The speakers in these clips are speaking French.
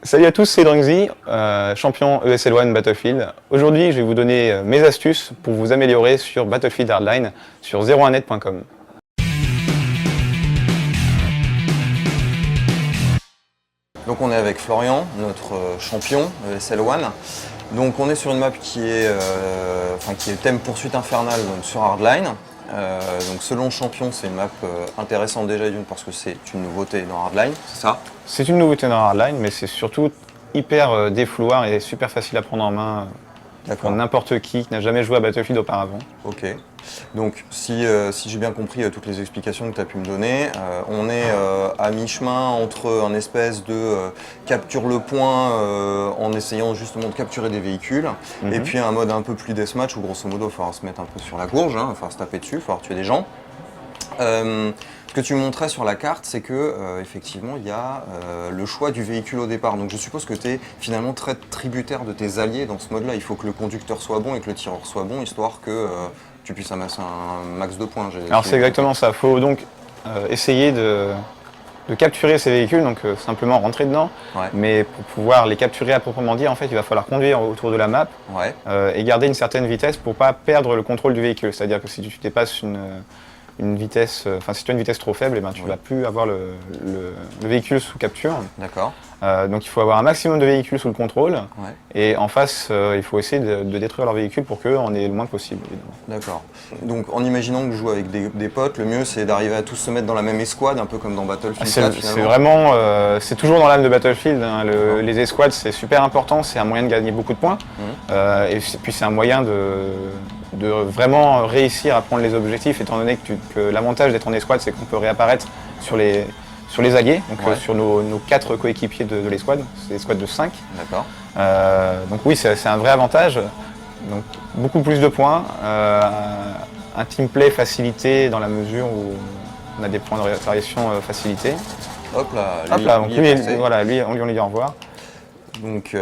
Salut à tous, c'est Drungzy, champion ESL One Battlefield. Aujourd'hui, je vais vous donner mes astuces pour vous améliorer sur Battlefield Hardline sur 01net.com. Donc on est avec Florian, notre champion ESL One. Donc on est sur une map qui est thème poursuite infernale donc sur Hardline. Donc selon champion, c'est une map intéressante déjà d'une parce que c'est une nouveauté dans Hardline, c'est ça? C'est une nouveauté dans Hardline, mais c'est surtout hyper défouloir et super facile à prendre en main pour n'importe qui n'a jamais joué à Battlefield auparavant. Ok. Donc si j'ai bien compris toutes les explications que tu as pu me donner, on est à mi-chemin entre un espèce de capture le point en essayant justement de capturer des véhicules, et puis un mode un peu plus deathmatch où grosso modo il va falloir se mettre un peu sur la courge, il va falloir se taper dessus, il va falloir tuer des gens. Ce que tu montrais sur la carte, c'est que effectivement il y a le choix du véhicule au départ. Donc je suppose que tu es finalement très tributaire de tes alliés dans ce mode-là. Il faut que le conducteur soit bon et que le tireur soit bon, histoire que tu puisses amasser un max de points. Alors c'est exactement ça. Il faut donc essayer de capturer ces véhicules, donc simplement rentrer dedans. Ouais. Mais pour pouvoir les capturer à proprement dit, en fait, il va falloir conduire autour de la map et garder une certaine vitesse pour ne pas perdre le contrôle du véhicule. C'est-à-dire que si tu dépasses une vitesse, si tu as une vitesse trop faible, tu ne vas plus avoir le véhicule sous capture. D'accord. Donc il faut avoir un maximum de véhicules sous le contrôle. Et en face, il faut essayer de détruire leur véhicule pour qu'en ait le moins possible, évidemment. D'accord. Donc en imaginant que je joue avec des potes, le mieux c'est d'arriver à tous se mettre dans la même escouade, un peu comme dans Battlefield 4 C'est finalement. vraiment, c'est toujours dans l'âme de Battlefield, hein. Les escouades c'est super important, c'est un moyen de gagner beaucoup de points. Et puis c'est un moyen de vraiment réussir à prendre les objectifs, étant donné que l'avantage d'être en escouade, c'est qu'on peut réapparaître sur les alliés, donc sur nos 4 coéquipiers de l'escouade, c'est l'escouade de 5. D'accord. Donc oui, c'est un vrai avantage. Donc beaucoup plus de points, un team play facilité dans la mesure où on a des points de réapparition facilités. Hop là, Donc lui, on lui dit au revoir. Donc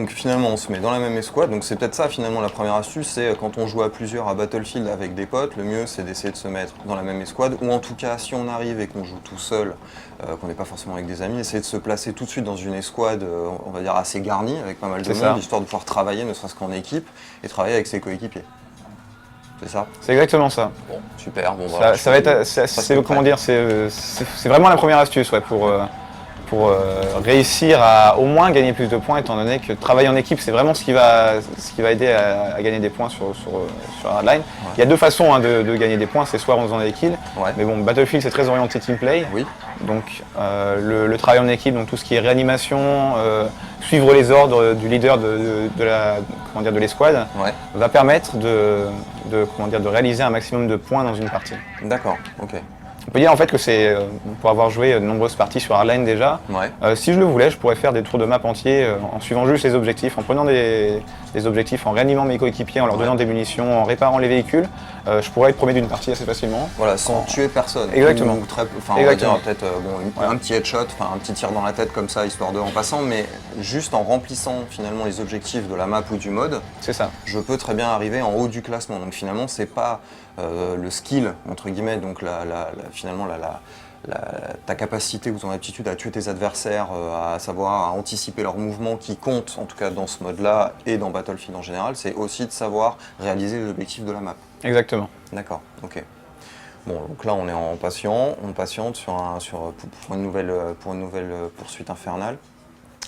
finalement on se met dans la même escouade, donc c'est peut-être ça finalement la première astuce, c'est quand on joue à plusieurs à Battlefield avec des potes, le mieux c'est d'essayer de se mettre dans la même escouade, ou en tout cas si on arrive et qu'on joue tout seul, qu'on n'est pas forcément avec des amis, essayer de se placer tout de suite dans une escouade, on va dire assez garnie, avec pas mal de monde, histoire de pouvoir travailler ne serait-ce qu'en équipe, et travailler avec ses coéquipiers. C'est ça? C'est exactement ça. Bon, super, bon ça va être, c'est vraiment la première astuce pour réussir à au moins gagner plus de points, étant donné que travailler en équipe, c'est vraiment ce qui va aider à gagner des points sur Hardline. Il y a deux façons de gagner des points, c'est soit en faisant des kills, mais bon, Battlefield c'est très orienté team play, donc le travail en équipe, donc tout ce qui est réanimation, suivre les ordres du leader de l'escouade, va permettre de réaliser un maximum de points dans une partie. D'accord, ok. On peut dire en fait que c'est, pour avoir joué de nombreuses parties sur Hardline déjà, si je le voulais, je pourrais faire des tours de map entiers en suivant juste les objectifs, en prenant des objectifs, en réanimant mes coéquipiers, en leur donnant des munitions, en réparant les véhicules. Je pourrais être premier d'une partie assez facilement. Voilà, sans tuer personne. Exactement. On va dire peut-être un petit headshot, un petit tir dans la tête comme ça, histoire de en passant, mais juste en remplissant finalement les objectifs de la map ou du mode, c'est ça. Je peux très bien arriver en haut du classement. Donc finalement, c'est pas le skill, entre guillemets, donc finalement ta capacité ou ton aptitude à tuer tes adversaires, à savoir à anticiper leurs mouvements qui comptent, en tout cas dans ce mode-là et dans Battlefield en général, c'est aussi de savoir réaliser les objectifs de la map. Exactement. D'accord, ok. Bon, donc là on est on patiente pour une nouvelle poursuite infernale.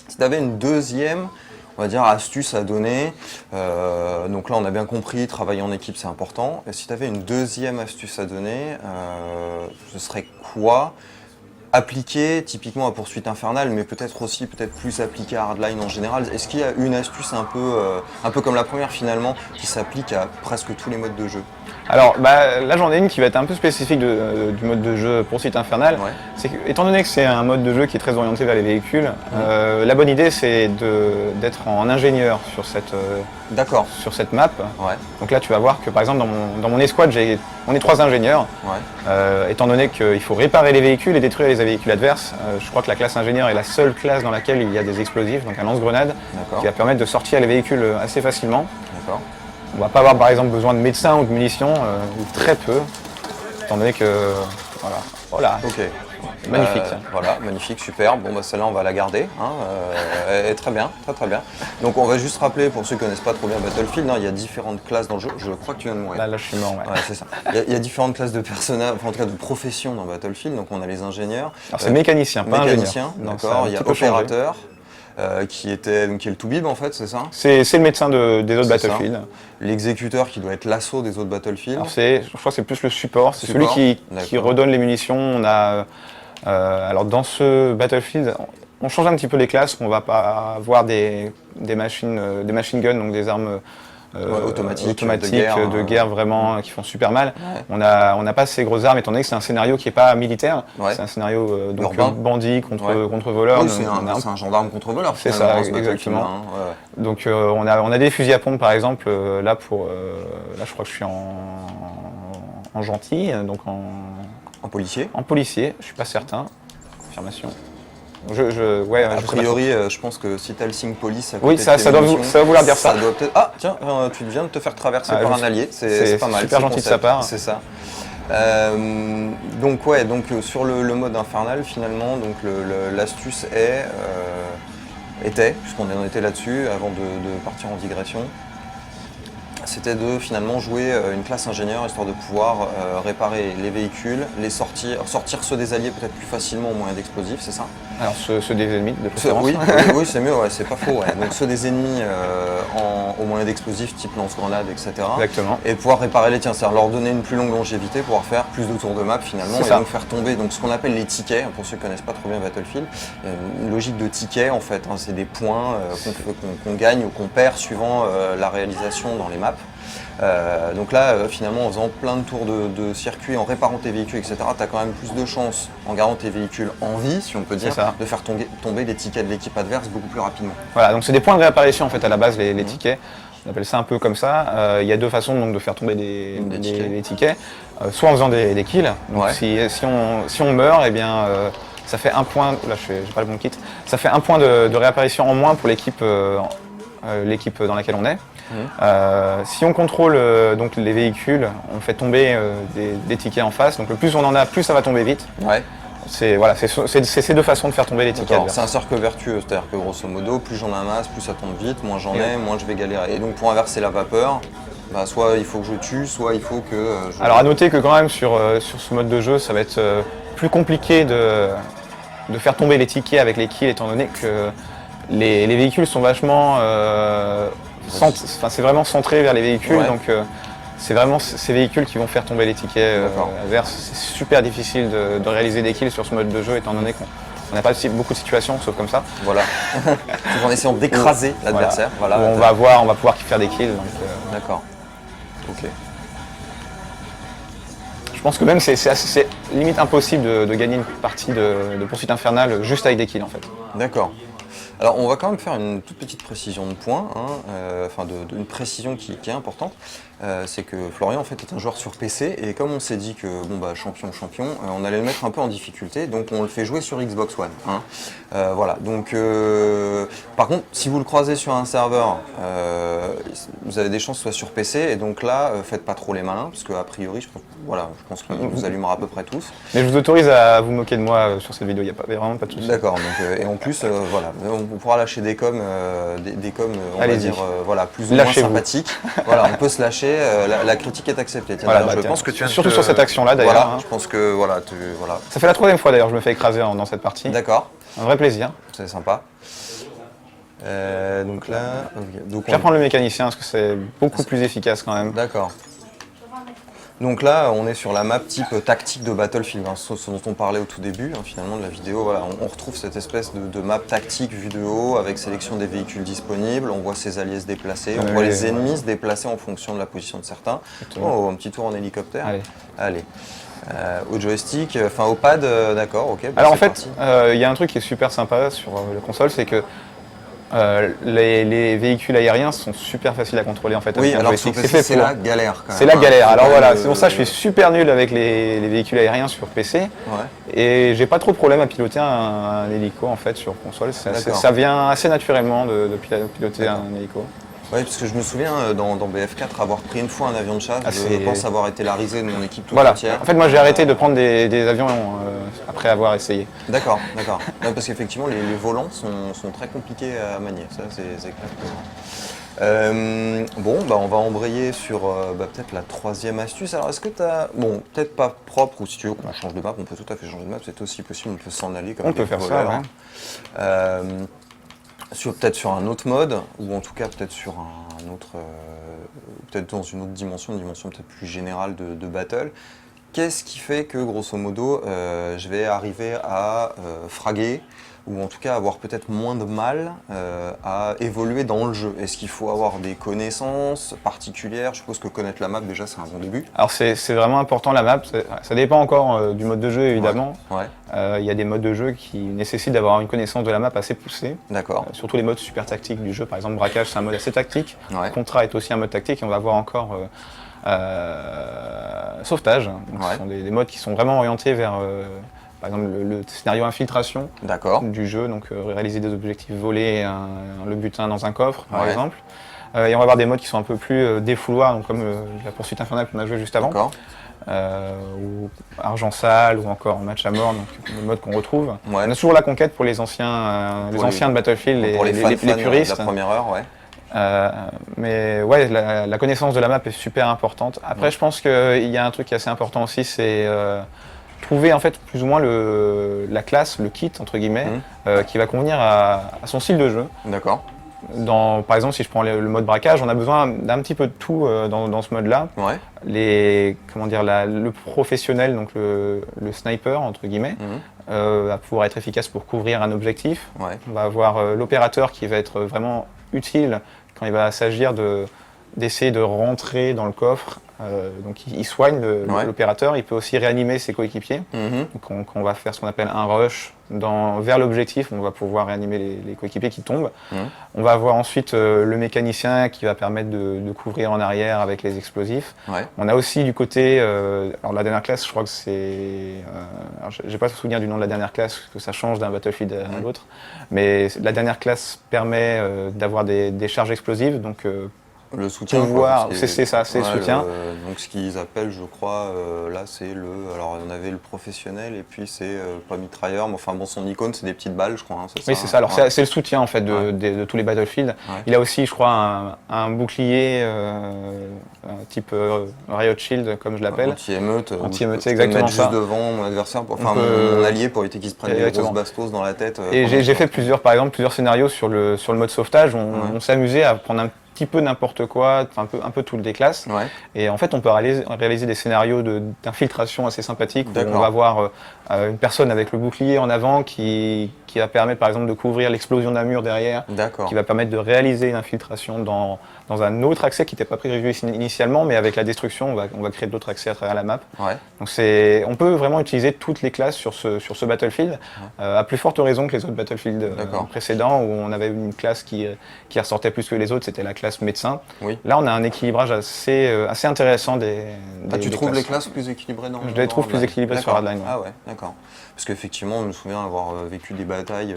Si tu avais une deuxième, on va dire, astuce à donner, donc là on a bien compris, travailler en équipe c'est important. Et si tu avais une deuxième astuce à donner, ce serait quoi? Appliqué typiquement à poursuite infernale, mais peut-être aussi plus appliqué à Hardline en général. Est-ce qu'il y a une astuce un peu comme la première finalement, qui s'applique à presque tous les modes de jeu? Alors là j'en ai une qui va être un peu spécifique du mode de jeu poursuite infernale. C'est étant donné que c'est un mode de jeu qui est très orienté vers les véhicules, la bonne idée c'est d'être en ingénieur sur cette map. Donc là tu vas voir que par exemple dans mon escouade on est 3 ingénieurs. Étant donné qu'il faut réparer les véhicules et détruire les véhicules adverses, je crois que la classe ingénieur est la seule classe dans laquelle il y a des explosifs, donc un lance-grenade qui va permettre de sortir les véhicules assez facilement. On va pas avoir par exemple besoin de médecins ou de munitions, ou très peu, étant donné que voilà. Ok. Magnifique. Voilà, magnifique, super. Bon, bah, celle-là, on va la garder. Hein, elle est très bien, très très bien. Donc, on va juste rappeler, pour ceux qui ne connaissent pas trop bien Battlefield, hein, il y a différentes classes dans le jeu. Je crois que tu viens de mourir. Là, je suis mort, ouais. Ouais, c'est ça. Il y a différentes classes de personnages, enfin, en tout cas de professions dans Battlefield. Donc, on a les ingénieurs. Alors, c'est mécanicien, pas mécanicien, ingénieur. d'accord. Il y a opérateur, qui est le Toubib, en fait, c'est ça? C'est le médecin des autres C'est ça. Battlefield. L'exécuteur qui doit être l'assaut des autres Battlefield. Alors je crois que c'est plus le support, c'est celui Support, qui d'accord. redonne les munitions. On a, alors dans ce Battlefield, on change un petit peu les classes, on va pas avoir des machine guns, donc des armes automatiques de guerre vraiment qui font super mal. Ouais. On n'a pas ces grosses armes, étant donné que c'est un scénario qui n'est pas militaire, Ouais. c'est un scénario donc Urbain. Bandit contre Ouais. voleur. Oui, c'est un gendarme contre voleur. C'est finalement, ça, ce Battlefield, exactement. hein, ouais. Donc on a des fusils à pompe par exemple, là je crois que je suis en gentil, donc En policier. en policier, je suis pas certain. Confirmation. A je sais pas priori, je pense que si tu as le signe police à côté Oui, de ça tes doit munitions, vouloir dire ça. doit peut-être... Ah, tiens, tu viens de te faire traverser Ah, par je un allié, c'est pas mal. super ce gentil de concept, sa part. C'est ça. Donc sur le mode infernal, finalement, donc l'astuce était, puisqu'on en était là-dessus, avant de partir en digression, c'était de finalement jouer une classe ingénieur, histoire de pouvoir réparer les véhicules, les sortir ceux des alliés peut-être plus facilement au moyen d'explosifs, c'est ça? Alors ceux des ennemis de préférence. Oui, c'est mieux, ouais, c'est pas faux. Ouais. Donc ceux des ennemis au moyen d'explosifs type lance-grenades, etc. Exactement. Et pouvoir réparer les tiens, c'est-à-dire leur donner une plus longue longévité, pouvoir faire plus de tours de map finalement, C'est et ça. donc faire tomber donc, ce qu'on appelle les tickets, pour ceux qui ne connaissent pas trop bien Battlefield. Il y a une logique de tickets en fait, hein, c'est des points qu'on gagne ou qu'on perd suivant la réalisation dans les maps. Donc là, finalement, en faisant plein de tours de circuit, en réparant tes véhicules, etc., tu as quand même plus de chances, en gardant tes véhicules en vie, si on peut dire, ça. de faire tomber les tickets de l'équipe adverse beaucoup plus rapidement. Voilà, donc c'est des points de réapparition en fait à la base les tickets. On appelle ça un peu comme ça. Il y a deux façons donc de faire tomber les tickets. Soit en faisant des kills. Donc Ouais. si on meurt, eh bien ça fait un point. Là, j'ai pas le bon kit. Ça fait un point de réapparition en moins pour l'équipe dans laquelle on est. Si on contrôle donc les véhicules, on fait tomber des tickets en face. Donc le plus on en a, plus ça va tomber vite. Ouais. C'est ces deux façons de faire tomber les tickets D'accord. adverses. C'est un cercle vertueux, c'est-à-dire que grosso modo, plus j'en amasse, plus ça tombe vite, moins j'en ai, Ouais. moins je vais galérer. Et donc pour inverser la vapeur, bah, soit il faut que je tue, soit il faut que je... Alors à noter que quand même sur ce mode de jeu, ça va être plus compliqué de faire tomber les tickets avec les kills, étant donné que les véhicules sont vachement... c'est vraiment centré vers les véhicules, Ouais. donc c'est vraiment ces véhicules qui vont faire tomber les tickets D'accord. adverses. C'est super difficile de réaliser des kills sur ce mode de jeu, étant donné qu'on n'a pas beaucoup de situations, sauf comme ça. Voilà. Tout en essayant d'écraser l'adversaire. Voilà. Où on va pouvoir faire des kills. Donc, D'accord. Ok. je pense que même c'est limite impossible de gagner une partie de poursuite infernale juste avec des kills en fait. D'accord. Alors on va quand même faire une toute petite précision de point, hein, une précision qui est importante. C'est que Florian en fait est un joueur sur PC et comme on s'est dit que champion, on allait le mettre un peu en difficulté, donc on le fait jouer sur Xbox One. Hein. Voilà. Donc par contre, si vous le croisez sur un serveur, vous avez des chances que ce soit sur PC et donc là, faites pas trop les malins parce qu'a priori, je pense qu'il vous allumera à peu près tous. Mais je vous autorise à vous moquer de moi sur cette vidéo, il n'y a vraiment pas de souci. D'accord, donc, et en plus, on pourra lâcher des coms, on va Allez-y. dire, plus ou moins Lâchez-vous. sympathiques. Voilà, on peut se lâcher, la critique est acceptée. Tiens, Voilà, d'ailleurs, tiens, que tu viens de surtout te- sur cette action-là d'ailleurs. Voilà, Hein. je pense que voilà. Ça fait la troisième fois d'ailleurs que je me fais écraser dans cette partie. D'accord, Un vrai plaisir. c'est sympa. Donc là, ok. Donc Je vais prendre le mécanicien parce que c'est beaucoup plus efficace quand même. D'accord. Donc là, on est sur la map type tactique de Battlefield, hein, ce dont on parlait au tout début, hein, finalement, de la vidéo. Voilà, on retrouve cette espèce de map tactique vue de haut, avec sélection des véhicules disponibles, on voit ses alliés se déplacer, on voit les ennemis se déplacer en fonction de la position de certains. Oh, un petit tour en hélicoptère. Allez. Au joystick, au pad, d'accord, ok. Alors en c'est fait, parti. il y a un truc qui est super sympa sur la console, c'est que les véhicules aériens sont super faciles à contrôler en fait. Oui, avec un alors joystick. sur C'est PC, fait c'est pour. la galère quand même. C'est la galère. Faut Alors quand voilà, même, c'est pour ça que je suis super nul avec les véhicules aériens sur PC. Ouais. Et j'ai pas trop de problème à piloter un hélico en fait sur console. D'accord. Ça vient assez naturellement de piloter D'accord. un hélico. Ouais, parce que je me souviens dans BF4 avoir pris une fois un avion de chasse. Je pense avoir été la risée de mon équipe toute Voilà. entière. En fait, moi j'ai arrêté de prendre des avions après avoir essayé. D'accord. Ouais, parce qu'effectivement, les volants sont très compliqués à manier. Ça, c'est clair. Bon, bah, on va embrayer sur peut-être la troisième astuce. Alors, est-ce que tu as. Bon, peut-être pas propre, ou si tu veux qu'on change de map, on peut tout à fait changer de map, c'est aussi possible, on peut s'en aller comme On des peut faire voleurs. ça, ouais. Peut-être sur un autre mode, ou en tout cas peut-être sur un autre. Peut-être dans une autre dimension, une dimension peut-être plus générale de battle. Qu'est-ce qui fait que, grosso modo, je vais arriver à fraguer, ou en tout cas avoir peut-être moins de mal à évoluer dans le jeu? Est-ce qu'il faut avoir des connaissances particulières? Je suppose que connaître la map, déjà, c'est un bon début. Alors c'est vraiment important la map, ça dépend encore du mode de jeu évidemment. Ouais. Il y a des modes de jeu qui nécessitent d'avoir une connaissance de la map assez poussée. D'accord. Surtout les modes super tactiques du jeu, par exemple braquage c'est un mode assez tactique, Ouais. Contra est aussi un mode tactique et on va voir encore sauvetage. Donc, Ouais. ce sont des modes qui sont vraiment orientés vers par exemple le scénario infiltration D'accord. du jeu, donc réaliser des objectifs volés, le butin dans un coffre par Ouais. exemple. Et on va avoir des modes qui sont un peu plus défouloirs, donc comme la poursuite infernale qu'on a joué juste avant. D'accord. Ou argent sale, ou encore match à mort, donc le mode qu'on retrouve. Ouais. On a toujours la conquête pour les anciens, de Battlefield, Pour les fans les puristes. de la première heure, ouais. Mais ouais, la connaissance de la map est super importante. Après, Ouais. je pense qu'il y a un truc qui est assez important aussi, c'est trouver en fait plus ou moins la classe, le kit entre guillemets, qui va convenir à son style de jeu. D'accord. Par exemple, si je prends le mode braquage, on a besoin d'un petit peu de tout dans ce mode-là. Ouais. Le professionnel, donc le sniper entre guillemets, va pouvoir être efficace pour couvrir un objectif. Ouais. On va avoir l'opérateur qui va être vraiment utile quand il va s'agir d'essayer de rentrer dans le coffre. Donc il soigne l'opérateur, il peut aussi réanimer ses coéquipiers. Donc on va faire ce qu'on appelle un rush vers l'objectif, on va pouvoir réanimer les coéquipiers qui tombent. On va avoir ensuite le mécanicien qui va permettre de couvrir en arrière avec les explosifs. Ouais. On a aussi du côté, alors la dernière classe, je crois que c'est, alors j'ai pas le souvenir du nom de la dernière classe, que ça change d'un Battlefield à l'autre, mais la dernière classe permet d'avoir des charges explosives, donc le soutien, c'est ça, c'est le soutien. Donc ce qu'ils appellent, je crois, là c'est alors on avait le professionnel et puis c'est pas mitrailleur, mais enfin bon, son icône c'est des petites balles, je crois. Oui, c'est ça. Alors c'est le soutien en fait de tous les Battlefield. Ouais. Il a aussi, je crois, un bouclier type Riot Shield, comme je l'appelle. Anti-émeute. Anti-émeute, c'est je peux exactement mettre ça. juste devant mon adversaire, mon allié, pour éviter qu'il se prenne des grosses bastos dans la tête. Et j'ai fait plusieurs scénarios sur le mode sauvetage. On s'est amusé à prendre un petit peu n'importe quoi, un peu toutes les classes. Ouais. Et en fait, on peut réaliser des scénarios d'infiltration assez sympathiques où on va voir une personne avec le bouclier en avant qui va permettre par exemple de couvrir l'explosion d'un mur derrière, qui va permettre de réaliser une infiltration dans un autre accès qui n'était pas prévu initialement, mais avec la destruction, on va créer d'autres accès à travers la map. Ouais. Donc on peut vraiment utiliser toutes les classes sur ce Battlefield, à plus forte raison que les autres Battlefield précédents, où on avait une classe qui ressortait plus que les autres, c'était la classe médecin. Oui. Là, on a un équilibrage assez intéressant tu trouves les classes plus équilibrées dans Je les trouve plus équilibrées sur Hardline. Ah ouais, d'accord. Parce qu'effectivement, je me souviens avoir vécu des batailles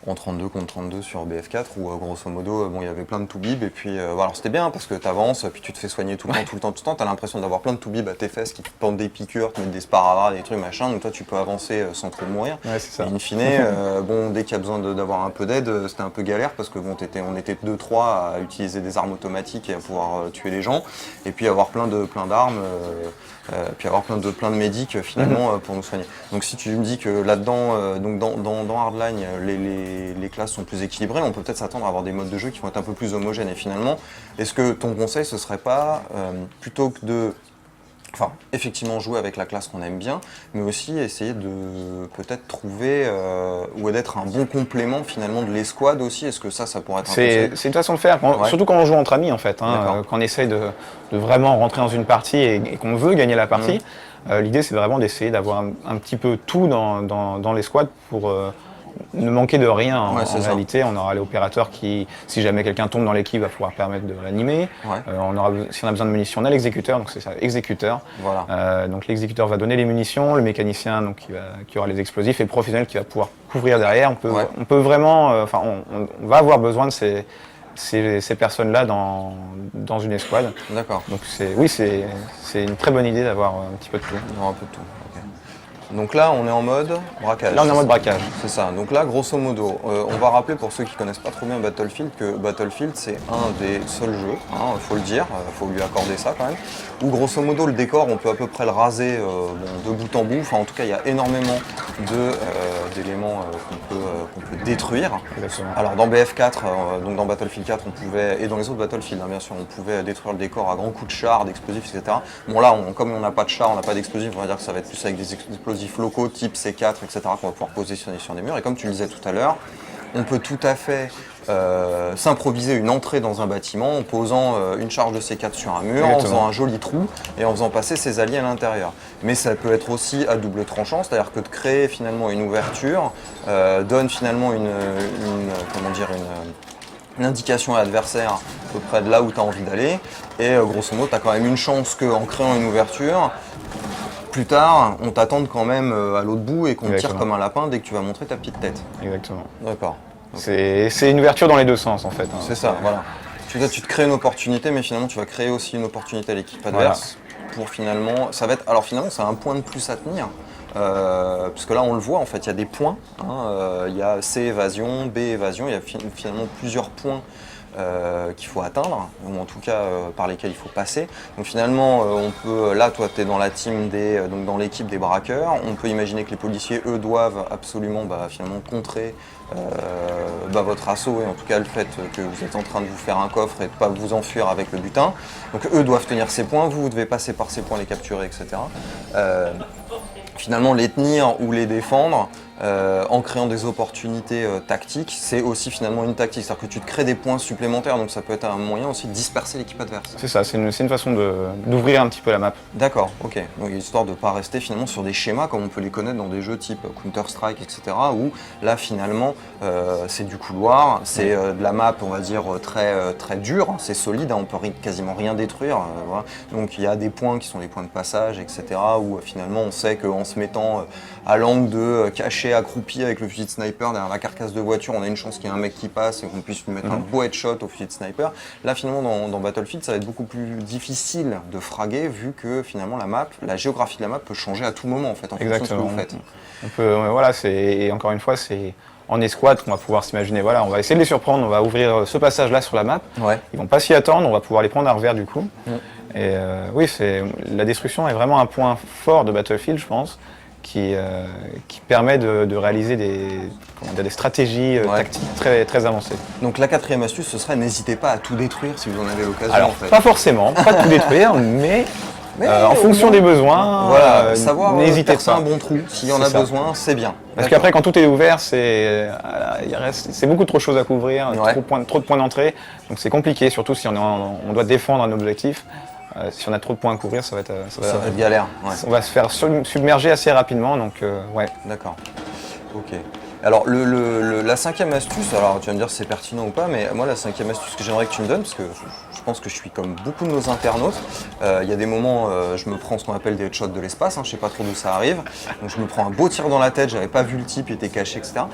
en 32 contre 32 sur BF4 où grosso modo il y avait plein de toubibs et puis alors c'était bien parce que t'avances puis tu te fais soigner tout le temps, t'as l'impression d'avoir plein de toubibs à tes fesses qui te pendent des piqûres, te mettent des sparadraps, des trucs machin, donc toi tu peux avancer sans trop mourir. Ouais, c'est ça. Et in fine, dès qu'il y a besoin d'avoir un peu d'aide, c'était un peu galère parce que on était 2-3 à utiliser des armes automatiques et à pouvoir tuer les gens et puis avoir plein d'armes. Puis avoir plein de médics finalement pour nous soigner. Donc si tu me dis que là-dedans, donc dans Hardline, les classes sont plus équilibrées, on peut peut-être s'attendre à avoir des modes de jeu qui vont être un peu plus homogènes. Et finalement, est-ce que ton conseil ce serait pas plutôt que de effectivement jouer avec la classe qu'on aime bien, mais aussi essayer de peut-être trouver ou d'être un bon complément finalement de l'escouade aussi. Est-ce que ça pourrait être un conseil ? C'est une façon de faire, surtout quand on joue entre amis en fait, quand on essaie de vraiment rentrer dans une partie et qu'on veut gagner la partie. L'idée c'est vraiment d'essayer d'avoir un petit peu tout dans l'escouade pour ne manquer de rien en réalité. On aura l'opérateur qui, si jamais quelqu'un tombe dans l'équipe, va pouvoir permettre de réanimer. Si on a besoin de munitions, on a l'exécuteur, donc c'est ça, exécuteur. Voilà. Donc l'exécuteur va donner les munitions, le mécanicien donc, qui aura les explosifs et le professionnel qui va pouvoir couvrir derrière. On peut vraiment, on va avoir besoin de ces personnes-là dans une escouade. D'accord. Donc c'est une très bonne idée d'avoir un petit peu de tout. Non, un peu de tout. Ok. Donc là, on est en mode braquage. Là, on est en mode braquage. C'est ça. Donc là, grosso modo, on va rappeler pour ceux qui connaissent pas trop bien Battlefield que Battlefield, c'est un des seuls jeux, faut le dire, faut lui accorder ça quand même, où grosso modo le décor, on peut à peu près le raser de bout en bout. Enfin, en tout cas, il y a énormément d'éléments qu'on peut détruire. Exactement. Alors dans BF4, donc dans Battlefield 4, on pouvait, et dans les autres Battlefield, bien sûr, on pouvait détruire le décor à grands coups de char, d'explosifs, etc. Bon là, comme on n'a pas de char, on n'a pas d'explosifs, on va dire que ça va être plus avec des explosifs locaux type C4, etc. qu'on va pouvoir positionner sur des murs. Et comme tu le disais tout à l'heure, on peut tout à fait s'improviser une entrée dans un bâtiment en posant une charge de C4 sur un mur, en faisant un joli trou et en faisant passer ses alliés à l'intérieur. Mais ça peut être aussi à double tranchant, c'est-à-dire que de créer finalement une ouverture donne finalement une indication à l'adversaire à peu près de là où tu as envie d'aller. Et grosso modo, tu as quand même une chance qu'en créant une ouverture, plus tard, on t'attende quand même à l'autre bout et qu'on tire comme un lapin dès que tu vas montrer ta petite tête. Exactement. D'accord. C'est une ouverture dans les deux sens en fait. C'est ça, voilà. Tu te crées une opportunité, mais finalement tu vas créer aussi une opportunité à l'équipe adverse pour finalement, ça va être, alors finalement c'est un point de plus à tenir. Parce que là on le voit en fait, il y a des points, il y a C évasion, B évasion, il y a finalement plusieurs points qu'il faut atteindre, ou en tout cas par lesquels il faut passer. Donc finalement, on peut, là toi tu es dans la team donc dans l'équipe des braqueurs, on peut imaginer que les policiers eux doivent absolument finalement contrer votre assaut et en tout cas le fait que vous êtes en train de vous faire un coffre et de ne pas vous enfuir avec le butin. Donc eux doivent tenir ces points, vous devez passer par ces points, les capturer, etc. Finalement les tenir ou les défendre en créant des opportunités tactiques, c'est aussi finalement une tactique, c'est-à-dire que tu te crées des points supplémentaires, donc ça peut être un moyen aussi de disperser l'équipe adverse. C'est ça, c'est une façon d'ouvrir un petit peu la map. D'accord, ok. Donc histoire de ne pas rester finalement sur des schémas comme on peut les connaître dans des jeux type Counter-Strike, etc. où là finalement c'est du couloir, c'est de la map on va dire très dure, c'est solide, on peut quasiment rien détruire. Voilà. Donc il y a des points qui sont des points de passage, etc. où finalement on sait qu'en se mettant à l'angle de caché accroupi avec le fusil de sniper derrière la carcasse de voiture, on a une chance qu'il y ait un mec qui passe et qu'on puisse lui mettre un beau headshot au fusil de sniper. Là finalement dans Battlefield ça va être beaucoup plus difficile de fraguer vu que finalement la géographie de la map peut changer à tout moment en fait en fonction de ce que vous faites. On peut, voilà, et encore une fois c'est en escouade qu'on va pouvoir s'imaginer, voilà, on va essayer de les surprendre, on va ouvrir ce passage là sur la map, ils vont pas s'y attendre, on va pouvoir les prendre à revers du coup. Et oui, la destruction est vraiment un point fort de Battlefield je pense. Qui permet de réaliser des stratégies tactiques très avancées. Donc la quatrième astuce, ce serait n'hésitez pas à tout détruire si vous en avez l'occasion. Alors, en fait. Pas forcément, pas tout détruire, mais en fonction des besoins, savoir n'hésitez percer pas. un bon trou, s'il y en a besoin, c'est bien. Parce qu'après, quand tout est ouvert, c'est beaucoup trop de choses à couvrir, trop de points d'entrée, donc c'est compliqué, surtout si on doit défendre un objectif. Si on a trop de points à couvrir, ça va être galère. On va se faire submerger assez rapidement, donc ouais. D'accord. Ok. Alors la cinquième astuce, alors tu vas me dire si c'est pertinent ou pas, mais moi la cinquième astuce que j'aimerais que tu me donnes, parce que je pense que je suis comme beaucoup de nos internautes, il y a des moments, je me prends ce qu'on appelle des headshots de l'espace, je sais pas trop d'où ça arrive, donc je me prends un beau tir dans la tête, j'avais pas vu le type, il était caché, etc.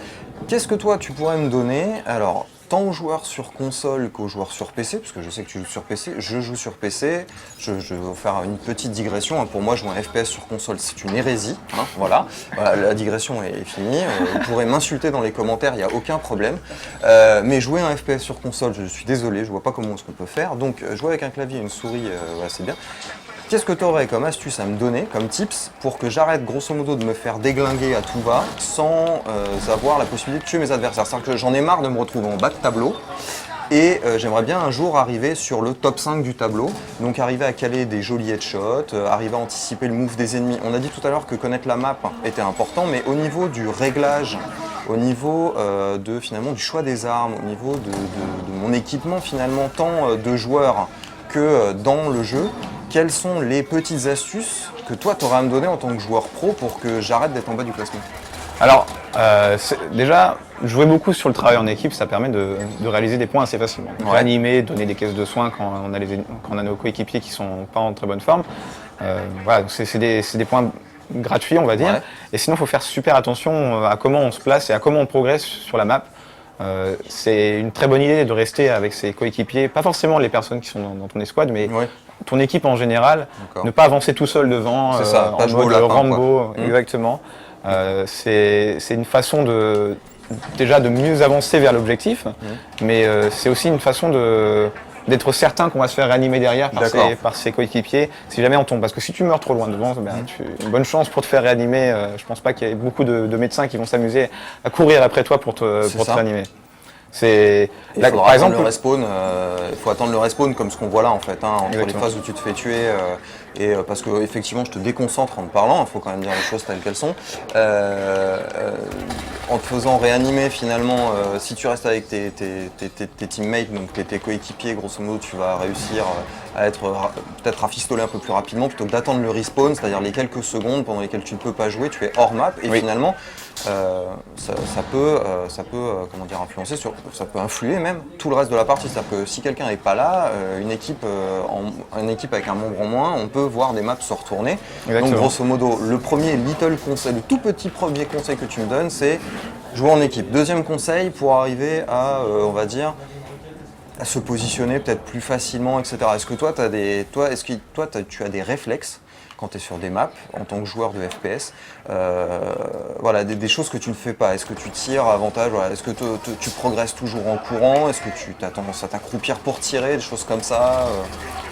Qu'est-ce que toi tu pourrais me donner, alors tant aux joueurs sur console qu'aux joueurs sur PC, parce que je sais que tu joues sur PC, je joue sur PC, je vais faire une petite digression, pour moi jouer un FPS sur console c'est une hérésie, voilà, la digression est finie, vous pourrez m'insulter dans les commentaires, il n'y a aucun problème, mais jouer un FPS sur console, je suis désolé, je vois pas comment est-ce qu'on peut faire, donc jouer avec un clavier et une souris, c'est bien. Qu'est-ce que tu aurais comme astuce à me donner, comme tips, pour que j'arrête grosso modo de me faire déglinguer à tout va sans avoir la possibilité de tuer mes adversaires? C'est-à-dire que j'en ai marre de me retrouver en bas de tableau et j'aimerais bien un jour arriver sur le top 5 du tableau, donc arriver à caler des jolis headshots, arriver à anticiper le move des ennemis. On a dit tout à l'heure que connaître la map était important, mais au niveau du réglage, au niveau finalement du choix des armes, au niveau de mon équipement finalement, tant de joueurs que dans le jeu, quelles sont les petites astuces que toi tu auras à me donner en tant que joueur pro pour que j'arrête d'être en bas du classement? Alors, déjà, jouer beaucoup sur le travail en équipe, ça permet de réaliser des points assez facilement. Réanimer, donner des caisses de soins quand on a nos coéquipiers qui sont pas en très bonne forme. Voilà, c'est des points gratuits, on va dire. Et sinon, il faut faire super attention à comment on se place et à comment on progresse sur la map. c'est une très bonne idée de rester avec ses coéquipiers, pas forcément les personnes qui sont dans ton escouade, mais Ouais. ton équipe en général, D'accord. ne pas avancer tout seul devant, C'est ça, pas en jouer au mode lapin, Rambo, quoi. exactement. C'est une façon déjà de mieux avancer vers l'objectif, mais c'est aussi une façon d'être certain qu'on va se faire réanimer derrière par ses coéquipiers si jamais on tombe. Parce que si tu meurs trop loin devant, une bonne chance pour te faire réanimer. Je pense pas qu'il y ait beaucoup de médecins qui vont s'amuser à courir après toi pour te réanimer. Il faudra par exemple, il faut attendre le respawn comme ce qu'on voit là en fait, hein, entre les phases où tu te fais tuer parce que effectivement je te déconcentre en te parlant, il faut quand même dire les choses telles qu'elles sont. En te faisant réanimer finalement, si tu restes avec tes teammates, donc tes coéquipiers, grosso modo tu vas réussir à être peut-être rafistolé un peu plus rapidement plutôt que d'attendre le respawn, c'est-à-dire les quelques secondes pendant lesquelles tu ne peux pas jouer, tu es hors map et finalement ça peut comment dire, influencer sur, ça peut influer même tout le reste de la partie. C'est-à-dire que si quelqu'un n'est pas là, une équipe avec un membre en moins, on peut voir des maps se retourner. Exactement. Donc grosso modo, le tout petit premier conseil que tu me donnes, c'est jouer en équipe. Deuxième conseil, pour arriver à, on va dire, à se positionner peut-être plus facilement, etc. Est-ce que toi, tu as des réflexes quand tu es sur des maps, en tant que joueur de FPS, voilà, des choses que tu ne fais pas. Est-ce que tu tires à avantage, voilà. Est-ce que tu progresses toujours en courant? Est-ce que tu as tendance à t'accroupir pour tirer, des choses comme ça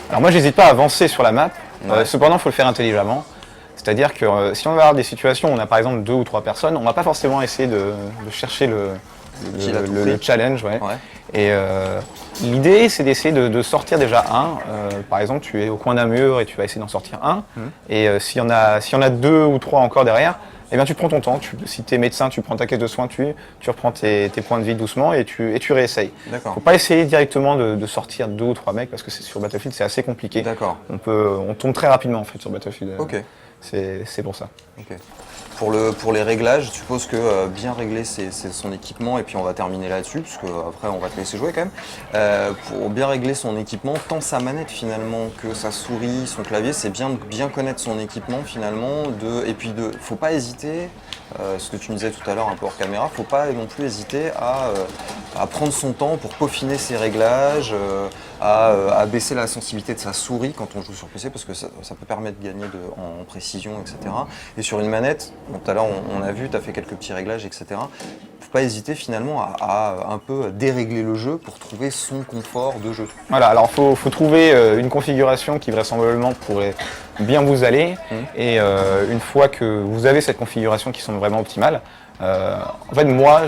Alors moi, j'hésite pas à avancer sur la map. Cependant, il faut le faire intelligemment. C'est-à-dire que si on va avoir des situations où on a par exemple 2 ou 3 personnes, on va pas forcément essayer de chercher le challenge. Ouais. Et l'idée, c'est d'essayer de sortir déjà un. Par exemple, tu es au coin d'un mur et tu vas essayer d'en sortir un. Et s'il y en a 2 ou 3 encore derrière, eh bien, tu prends ton temps. Si tu es médecin, tu prends ta caisse de soins, tu reprends tes points de vie doucement et tu réessayes. Il ne faut pas essayer directement de sortir 2 ou 3 mecs parce que sur Battlefield, c'est assez compliqué. On tombe très rapidement en fait sur Battlefield. C'est pour ça. Pour les réglages, je suppose que bien régler son équipement, et puis on va terminer là-dessus, puisque après on va te laisser jouer quand même. Pour bien régler son équipement, tant sa manette finalement que sa souris, son clavier, c'est bien de bien connaître son équipement finalement. Et puis faut pas hésiter, ce que tu me disais tout à l'heure un peu hors caméra, faut pas non plus hésiter à prendre son temps pour peaufiner ses réglages, à baisser la sensibilité de sa souris quand on joue sur PC, parce que ça peut permettre de gagner en précision, etc. Et sur une manette, tout à l'heure on a vu, tu as fait quelques petits réglages, etc. Faut pas hésiter finalement à un peu dérégler le jeu pour trouver son confort de jeu. Voilà, alors faut trouver une configuration qui vraisemblablement pourrait bien vous aller. Et une fois que vous avez cette configuration qui semble vraiment optimale, en fait moi,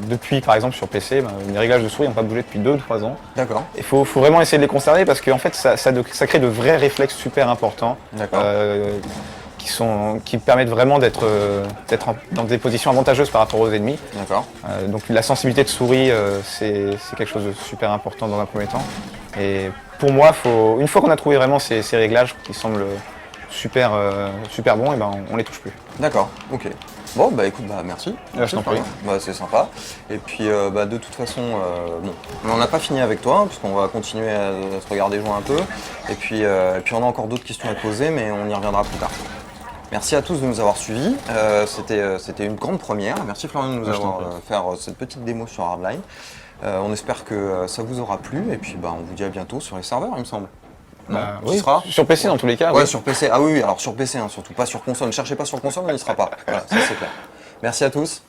depuis par exemple sur PC, mes réglages de souris n'ont pas bougé depuis 2 ou 3 ans. D'accord. Il faut vraiment essayer de les conserver parce que en fait, ça crée de vrais réflexes super importants. Qui permettent vraiment d'être dans des positions avantageuses par rapport aux ennemis. Donc la sensibilité de souris, c'est quelque chose de super important dans un premier temps. Et pour moi, une fois qu'on a trouvé vraiment ces réglages qui semblent super bons, et on les touche plus. D'accord, ok. Bon, bah écoute, merci. Je t'en prie. C'est sympa. Et puis, de toute façon, on n'a pas fini avec toi, puisqu'on va continuer à se regarder jouer un peu. Et puis on a encore d'autres questions à poser, mais on y reviendra plus tard. Merci à tous de nous avoir suivis. C'était une grande première. Merci Florian de nous avoir fait cette petite démo sur Hardline. On espère que ça vous aura plu. Et puis, on vous dit à bientôt sur les serveurs, il me semble. Oui, sur PC dans tous les cas. Ouais, sur PC. Ah oui, alors sur PC, surtout pas sur console. Ne cherchez pas sur console, on n'y sera pas. Voilà, ça c'est clair. Merci à tous.